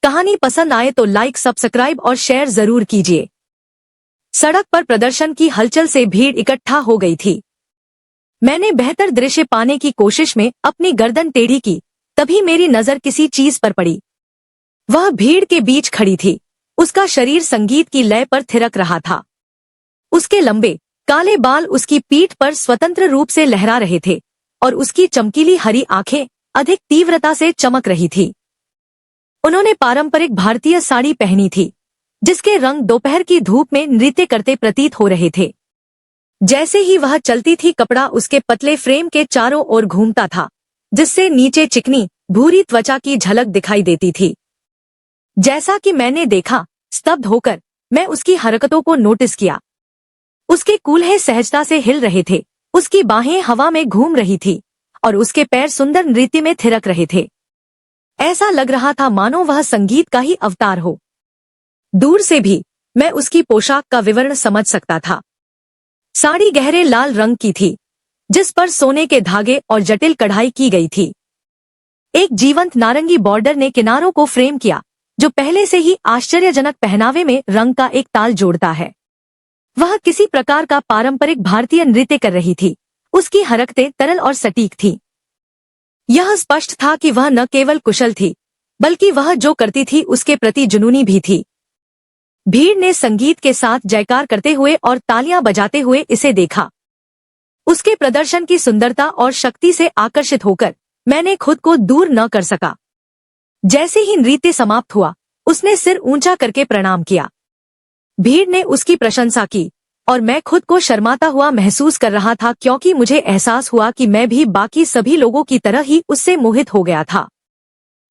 कहानी पसंद आए तो लाइक, सब्सक्राइब और शेयर जरूर कीजिए। सड़क पर प्रदर्शन की हलचल से भीड़ इकट्ठा हो गई थी। मैंने बेहतर दृश्य पाने की कोशिश में अपनी गर्दन टेढ़ी की, तभी मेरी नजर किसी चीज पर पड़ी। वह भीड़ के बीच खड़ी थी। उसका शरीर संगीत की लय पर थिरक रहा था। उसके लंबे काले बाल उसकी पीठ पर स्वतंत्र रूप से लहरा रहे थे और उसकी चमकीली हरी आंखें अधिक तीव्रता से चमक रही थी। उन्होंने पारंपरिक भारतीय साड़ी पहनी थी, जिसके रंग दोपहर की धूप में नृत्य करते प्रतीत हो रहे थे। जैसे ही वह चलती थी, कपड़ा उसके पतले फ्रेम के चारों ओर घूमता था, जिससे नीचे चिकनी भूरी त्वचा की झलक दिखाई देती थी। जैसा कि मैंने देखा, स्तब्ध होकर मैं उसकी हरकतों को नोटिस किया। उसके कूल्हे सहजता से हिल रहे थे, उसकी बाहें हवा में घूम रही थी और उसके पैर सुंदर नृत्य में थिरक रहे थे। ऐसा लग रहा था मानो वह संगीत का ही अवतार हो। दूर से भी मैं उसकी पोशाक का विवरण समझ सकता था। साड़ी गहरे लाल रंग की थी, जिस पर सोने के धागे और जटिल कढ़ाई की गई थी। एक जीवंत नारंगी बॉर्डर ने किनारों को फ्रेम किया, जो पहले से ही आश्चर्यजनक पहनावे में रंग का एक ताल जोड़ता है। वह किसी प्रकार का पारंपरिक भारतीय नृत्य कर रही थी। उसकी हरकतें तरल और सटीक थीं। यह स्पष्ट था कि वह न केवल कुशल थी, बल्कि वह जो करती थी उसके प्रति जुनूनी भी थी। भीड़ ने संगीत के साथ जयकार करते हुए और तालियां बजाते हुए इसे देखा। उसके प्रदर्शन की सुंदरता और शक्ति से आकर्षित होकर मैंने खुद को दूर न कर सका। जैसे ही नृत्य समाप्त हुआ, उसने सिर ऊंचा करके प्रणाम किया। भीड़ ने उसकी प्रशंसा की और मैं खुद को शर्माता हुआ महसूस कर रहा था, क्योंकि मुझे एहसास हुआ कि मैं भी बाकी सभी लोगों की तरह ही उससे मोहित हो गया था।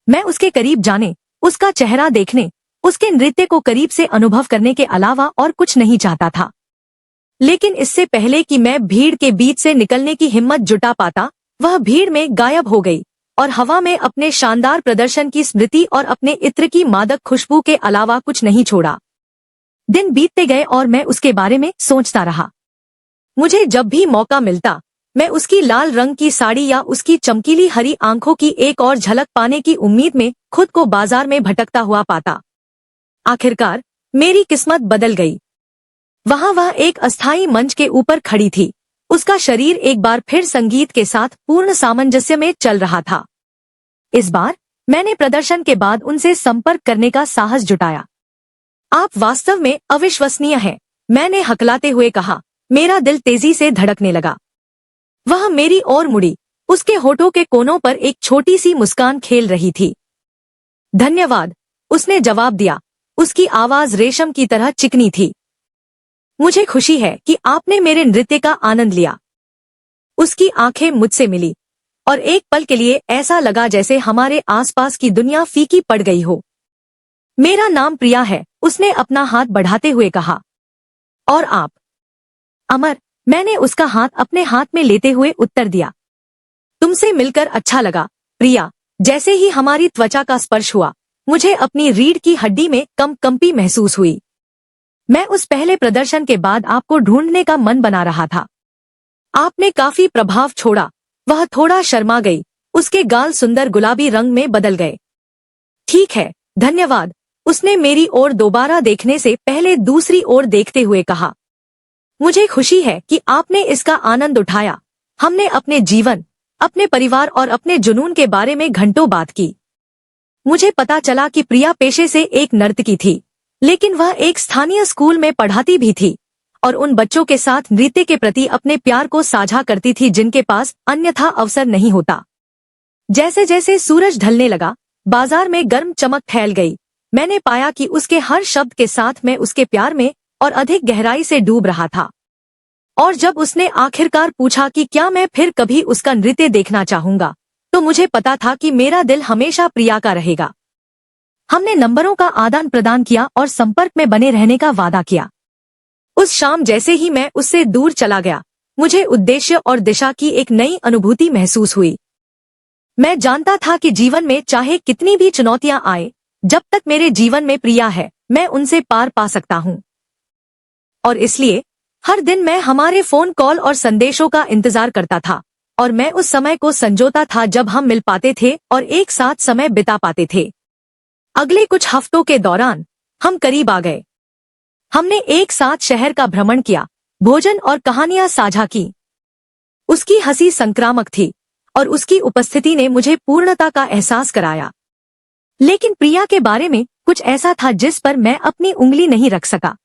मैं उसके करीब जाने, उसका चेहरा देखने, उसके नृत्य को करीब से अनुभव करने के अलावा और कुछ नहीं चाहता था। लेकिन इससे पहले कि मैं भीड़ के बीच से निकलने की हिम्मत जुटा पाता, वह भीड़ में गायब हो गई और हवा में अपने शानदार प्रदर्शन की स्मृति और अपने इत्र की मादक खुशबू के अलावा कुछ नहीं छोड़ा। दिन बीतते गए और मैं उसके बारे में सोचता रहा। मुझे जब भी मौका मिलता, मैं उसकी लाल रंग की साड़ी या उसकी चमकीली हरी आंखों की एक और झलक पाने की उम्मीद में खुद को बाजार में भटकता हुआ पाता। आखिरकार मेरी किस्मत बदल गई। वहां वह एक अस्थायी मंच के ऊपर खड़ी थी। उसका शरीर एक बार फिर संगीत के साथ पूर्ण सामंजस्य में चल रहा था। इस बार मैंने प्रदर्शन के बाद उनसे संपर्क करने का साहस जुटाया। आप वास्तव में अविश्वसनीय हैं, मैंने हकलाते हुए कहा। मेरा दिल तेजी से धड़कने लगा। वह मेरी ओर मुड़ी। उसके होठों के कोनों पर एक छोटी सी मुस्कान खेल रही थी। धन्यवाद, उसने जवाब दिया। उसकी आवाज रेशम की तरह चिकनी थी। मुझे खुशी है कि आपने मेरे नृत्य का आनंद लिया। उसकी आंखें मुझसे मिली और एक पल के लिए ऐसा लगा जैसे हमारे आसपास की दुनिया फीकी पड़ गई हो। मेरा नाम प्रिया है, उसने अपना हाथ बढ़ाते हुए कहा। और आप? अमर, मैंने उसका हाथ अपने हाथ में लेते हुए उत्तर दिया। तुमसे मिलकर अच्छा लगा, प्रिया। जैसे ही हमारी त्वचा का स्पर्श हुआ, मुझे अपनी रीढ़ की हड्डी में कंपी महसूस हुई। मैं उस पहले प्रदर्शन के बाद आपको ढूंढने का मन बना रहा था। आपने काफी प्रभाव छोड़ा। वह थोड़ा शर्मा गई। उसके गाल सुंदर गुलाबी रंग में बदल गए। ठीक है, धन्यवाद, उसने मेरी ओर दोबारा देखने से पहले दूसरी ओर देखते हुए कहा। मुझे खुशी है कि आपने इसका आनंद उठाया। हमने अपने जीवन, अपने परिवार और अपने जुनून के बारे में घंटों बात की। मुझे पता चला कि प्रिया पेशे से एक नर्तकी थी, लेकिन वह एक स्थानीय स्कूल में पढ़ाती भी थी और उन बच्चों के साथ नृत्य के प्रति अपने प्यार को साझा करती थी जिनके पास अन्यथा अवसर नहीं होता। जैसे जैसे सूरज ढलने लगा, बाजार में गर्म चमक फैल गई। मैंने पाया कि उसके हर शब्द के साथ मैं उसके प्यार में और अधिक गहराई से डूब रहा था। और जब उसने आखिरकार पूछा कि क्या मैं फिर कभी उसका नृत्य देखना चाहूंगा, तो मुझे पता था कि मेरा दिल हमेशा प्रिया का रहेगा। हमने नंबरों का आदान प्रदान किया और संपर्क में बने रहने का वादा किया। उस शाम जैसे ही मैं उससे दूर चला गया, मुझे उद्देश्य और दिशा की एक नई अनुभूति महसूस हुई। मैं जानता था कि जीवन में चाहे कितनी भी चुनौतियां आए, जब तक मेरे जीवन में प्रिया है, मैं उनसे पार पा सकता हूं। और इसलिए हर दिन मैं हमारे फोन कॉल और संदेशों का इंतजार करता था और मैं उस समय को संजोता था जब हम मिल पाते थे और एक साथ समय बिता पाते थे। अगले कुछ हफ्तों के दौरान हम करीब आ गए। हमने एक साथ शहर का भ्रमण किया, भोजन और कहानियां साझा की। उसकी हंसी संक्रामक थी और उसकी उपस्थिति ने मुझे पूर्णता का एहसास कराया। लेकिन प्रिया के बारे में कुछ ऐसा था जिस पर मैं अपनी उंगली नहीं रख सका।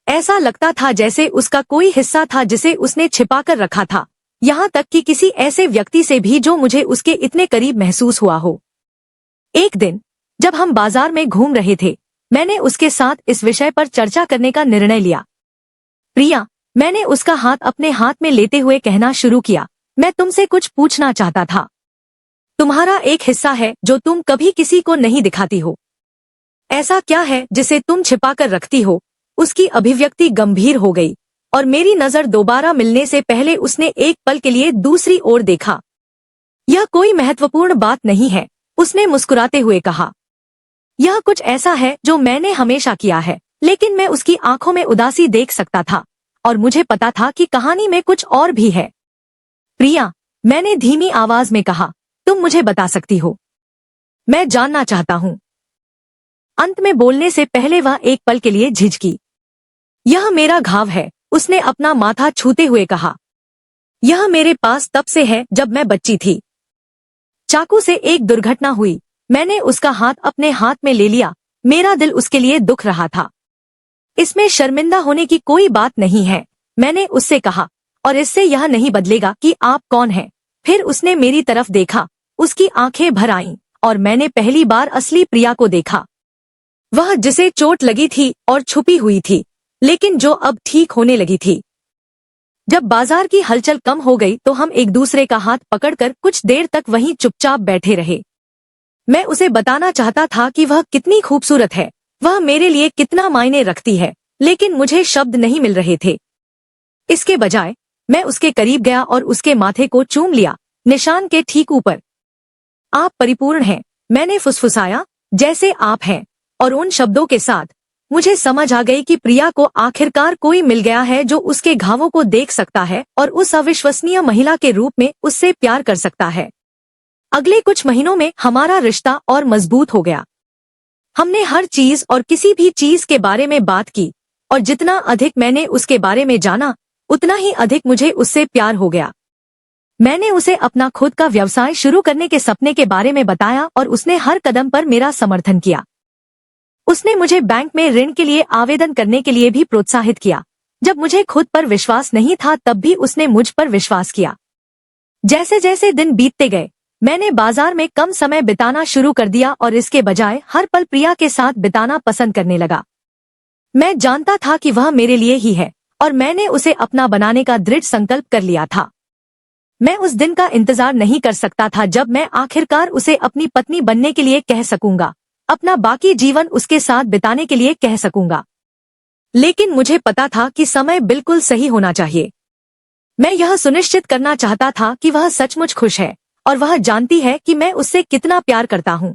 ऐसा लगता था जैसे उसका कोई हिस्सा था जिसे उसने छिपाकर रखा था, यहाँ तक कि किसी ऐसे व्यक्ति से भी जो मुझे उसके इतने करीब महसूस हुआ हो। एक दिन जब हम बाजार में घूम रहे थे, मैंने उसके साथ इस विषय पर चर्चा करने का निर्णय लिया। प्रिया, मैंने उसका हाथ अपने हाथ में लेते हुए कहना शुरू किया, मैं तुमसे कुछ पूछना चाहता था। तुम्हारा एक हिस्सा है जो तुम कभी किसी को नहीं दिखाती हो। ऐसा क्या है जिसे तुम छिपाकर रखती हो? उसकी अभिव्यक्ति गंभीर हो गई और मेरी नजर दोबारा मिलने से पहले उसने एक पल के लिए दूसरी ओर देखा। यह कोई महत्वपूर्ण बात नहीं है, उसने मुस्कुराते हुए कहा। यह कुछ ऐसा है जो मैंने हमेशा किया है, लेकिन मैं उसकी आंखों में उदासी देख सकता था और मुझे पता था कि कहानी में कुछ और भी है। प्रिया, मैंने धीमी आवाज में कहा, तुम मुझे बता सकती हो। मैं जानना चाहता हूँ। अंत में बोलने से पहले वह एक पल के लिए झिझकी। यह मेरा घाव है, उसने अपना माथा छूते हुए कहा। यह मेरे पास तब से है जब मैं बच्ची थी। चाकू से एक दुर्घटना हुई। मैंने उसका हाथ अपने हाथ में ले लिया। मेरा दिल उसके लिए दुख रहा था। इसमें शर्मिंदा होने की कोई बात नहीं है, मैंने उससे कहा, और इससे यह नहीं बदलेगा कि आप कौन हैं। फिर उसने मेरी तरफ देखा, उसकी आंखें भर आईं और मैंने पहली बार असली प्रिया को देखा। वह जिसे चोट लगी थी और छुपी हुई थी, लेकिन जो अब ठीक होने लगी थी। जब बाजार की हलचल कम हो गई तो हम एक दूसरे का हाथ पकड़कर कुछ देर तक वहीं चुपचाप बैठे रहे। मैं उसे बताना चाहता था कि वह कितनी खूबसूरत है, वह मेरे लिए कितना मायने रखती है, लेकिन मुझे शब्द नहीं मिल रहे थे। इसके बजाय मैं उसके करीब गया और उसके माथे को चूम लिया, निशान के ठीक ऊपर। आप परिपूर्ण हैं, मैंने फुसफुसाया, जैसे आप हैं। और उन शब्दों के साथ मुझे समझ आ गई कि प्रिया को आखिरकार कोई मिल गया है जो उसके घावों को देख सकता है और उस अविश्वसनीय महिला के रूप में उससे प्यार कर सकता है। अगले कुछ महीनों में हमारा रिश्ता और मजबूत हो गया। हमने हर चीज और किसी भी चीज के बारे में बात की और जितना अधिक मैंने उसके बारे में जाना, उतना ही अधिक मुझे उससे प्यार हो गया। मैंने उसे अपना खुद का व्यवसाय शुरू करने के सपने के बारे में बताया और उसने हर कदम पर मेरा समर्थन किया। उसने मुझे बैंक में ऋण के लिए आवेदन करने के लिए भी प्रोत्साहित किया। जब मुझे खुद पर विश्वास नहीं था तब भी उसने मुझ पर विश्वास किया। जैसे जैसे दिन बीतते गए, मैंने बाजार में कम समय बिताना शुरू कर दिया और इसके बजाय हर पल प्रिया के साथ बिताना पसंद करने लगा। मैं जानता था कि वह मेरे लिए ही है और मैंने उसे अपना बनाने का दृढ़ संकल्प कर लिया था। मैं उस दिन का इंतजार नहीं कर सकता था जब मैं आखिरकार उसे अपनी पत्नी बनने के लिए कह सकूंगा, अपना बाकी जीवन उसके साथ बिताने के लिए कह सकूंगा। लेकिन मुझे पता था कि समय बिल्कुल सही होना चाहिए। मैं यह सुनिश्चित करना चाहता था कि वह सचमुच खुश है और वह जानती है कि मैं उससे कितना प्यार करता हूँ।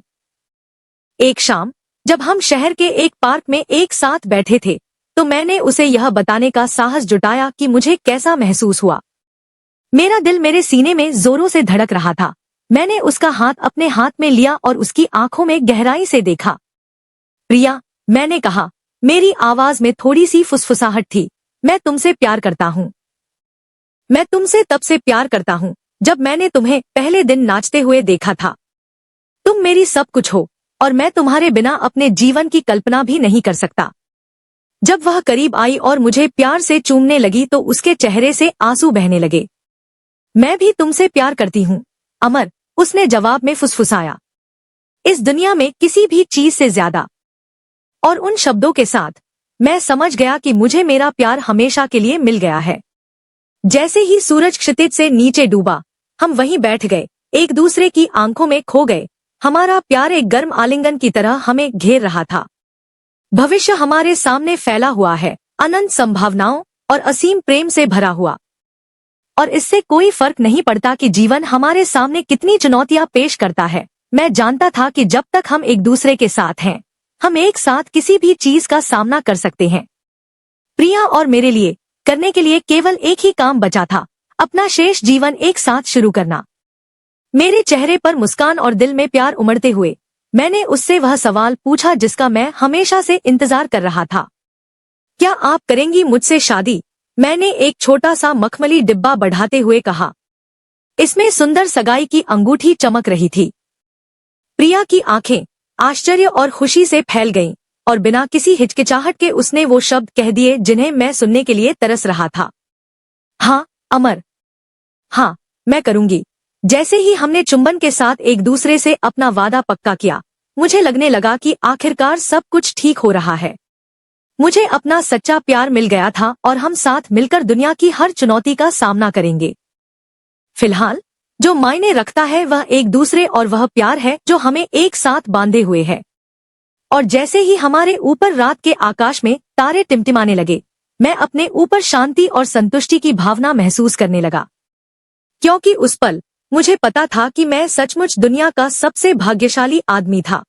एक शाम जब हम शहर के एक पार्क में एक साथ बैठे थे तो मैंने उसे यह बताने का साहस जुटाया कि मुझे कैसा महसूस हुआ। मेरा दिल मेरे सीने में जोरों से धड़क रहा था। मैंने उसका हाथ अपने हाथ में लिया और उसकी आंखों में गहराई से देखा। प्रिया, मैंने कहा, मेरी आवाज में थोड़ी सी फुसफुसाहट थी, मैं तुमसे प्यार करता हूँ। मैं तुमसे तब से प्यार करता हूँ जब मैंने तुम्हें पहले दिन नाचते हुए देखा था। तुम मेरी सब कुछ हो और मैं तुम्हारे बिना अपने जीवन की कल्पना भी नहीं कर सकता। जब वह करीब आई और मुझे प्यार से चूमने लगी तो उसके चेहरे से आंसू बहने लगे। मैं भी तुमसे प्यार करती हूँ, अमर, उसने जवाब में फुसफुसाया। इस दुनिया में किसी भी चीज से ज्यादा। और उन शब्दों के साथ मैं समझ गया कि मुझे मेरा प्यार हमेशा के लिए मिल गया है। जैसे ही सूरज क्षितिज से नीचे डूबा, हम वहीं बैठ गए, एक दूसरे की आंखों में खो गए। हमारा प्यार एक गर्म आलिंगन की तरह हमें घेर रहा था। भविष्य हमारे सामने फैला हुआ है, अनंत संभावनाओं और असीम प्रेम से भरा हुआ। और इससे कोई फर्क नहीं पड़ता कि जीवन हमारे सामने कितनी चुनौतियां पेश करता है। मैं जानता था कि जब तक हम एक दूसरे के साथ हैं, हम एक साथ किसी भी चीज का सामना कर सकते हैं। प्रिया और मेरे लिए करने के लिए केवल एक ही काम बचा था, अपना शेष जीवन एक साथ शुरू करना। मेरे चेहरे पर मुस्कान और दिल में प्यार उमड़ते हुए मैंने उससे वह सवाल पूछा जिसका मैं हमेशा से इंतजार कर रहा था। क्या आप करेंगी मुझसे शादी? मैंने एक छोटा सा मखमली डिब्बा बढ़ाते हुए कहा। इसमें सुंदर सगाई की अंगूठी चमक रही थी। प्रिया की आंखें आश्चर्य और खुशी से फैल गईं और बिना किसी हिचकिचाहट के उसने वो शब्द कह दिए जिन्हें मैं सुनने के लिए तरस रहा था। हाँ अमर, हाँ मैं करूंगी। जैसे ही हमने चुंबन के साथ एक दूसरे से अपना वादा पक्का किया, मुझे लगने लगा कि आखिरकार सब कुछ ठीक हो रहा है। मुझे अपना सच्चा प्यार मिल गया था और हम साथ मिलकर दुनिया की हर चुनौती का सामना करेंगे। फिलहाल जो मायने रखता है वह एक दूसरे और वह प्यार है जो हमें एक साथ बांधे हुए है। और जैसे ही हमारे ऊपर रात के आकाश में तारे टिमटिमाने लगे, मैं अपने ऊपर शांति और संतुष्टि की भावना महसूस करने लगा, क्योंकि उस पल मुझे पता था कि मैं सचमुच दुनिया का सबसे भाग्यशाली आदमी था।